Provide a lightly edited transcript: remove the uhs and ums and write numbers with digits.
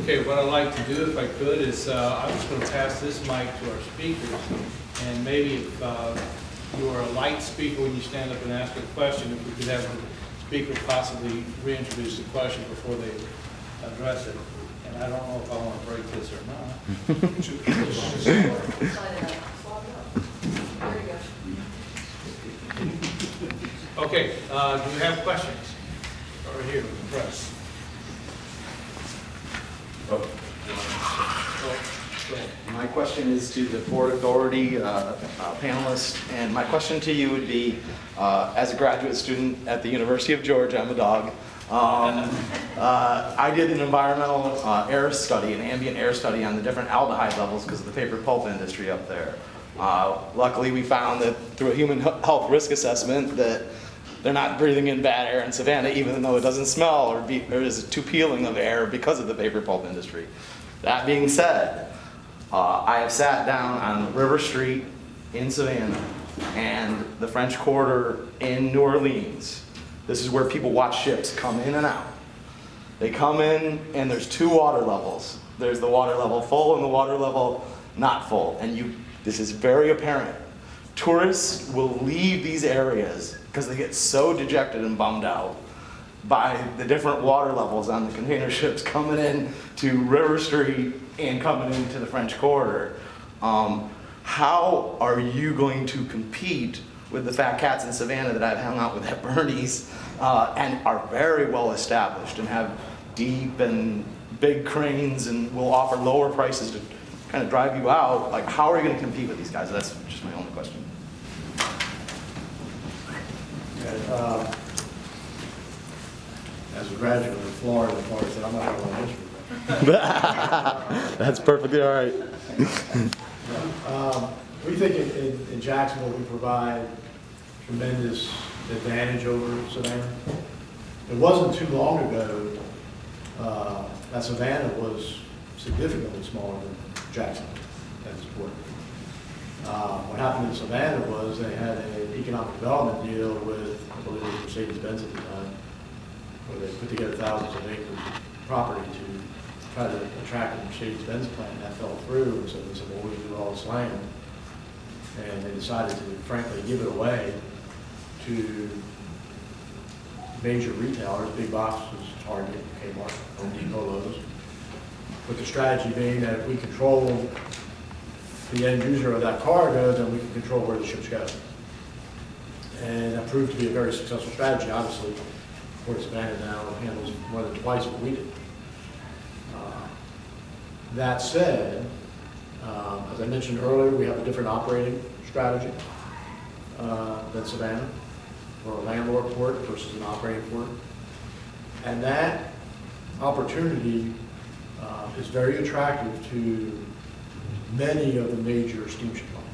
Okay, what I'd like to do, if I could, is I'm just going to pass this mic to our speakers, and maybe if you are a light speaker when you stand up and ask a question, if we could have the speaker possibly reintroduce the question before they address it. And I don't know if I want to break this or not. Okay, do we have questions? Over here with the press. My question is to the Port Authority panelist, and my question to you would be, as a graduate student at the University of Georgia, I'm a dog, I did an environmental air study, an ambient air study on the different aldehyde levels because of the paper pulp industry up there. Luckily, we found that through a human health risk assessment that they're not breathing in bad air in Savannah, even though it doesn't smell or is too peeling of air because of the paper pulp industry. That being said, I have sat down on River Street in Savannah and the French Quarter in New Orleans. This is where people watch ships come in and out. They come in and there's two water levels. There's the water level full and the water level not full. And this is very apparent. Tourists will leave these areas because they get so dejected and bummed out by the different water levels on the container ships coming in to River Street and coming into the French Quarter. How are you going to compete with the fat cats in Savannah that I've hung out with at Bernie's and are very well established and have deep and big cranes and will offer lower prices to kind of drive you out? Like, how are you going to compete with these guys? That's just my only question. As a graduate of Florida, said, I'm not going to answer that. That's perfectly all right. We think in Jacksonville we provide tremendous advantage over Savannah. It wasn't too long ago that Savannah was significantly smaller than Jacksonville at this point. What happened in Savannah was they had an economic development deal with, I believe it was Mercedes-Benz at the time, where they put together thousands of acres of property to try to attract a Mercedes-Benz plant, and that fell through. And so they said, well, we can do all this land. And they decided to, frankly, give it away to major retailers, big boxes, Target, Kmart, Home Depot, Lowe's, with the strategy being that if we control the end user of that cargo, then we can control where the ships go. And that proved to be a very successful strategy. Obviously, Port of Savannah now handles more than twice what we did. That said, as I mentioned earlier, we have a different operating strategy than Savannah. We're a landlord port versus an operating port. And that opportunity is very attractive to many of the major steamship lines.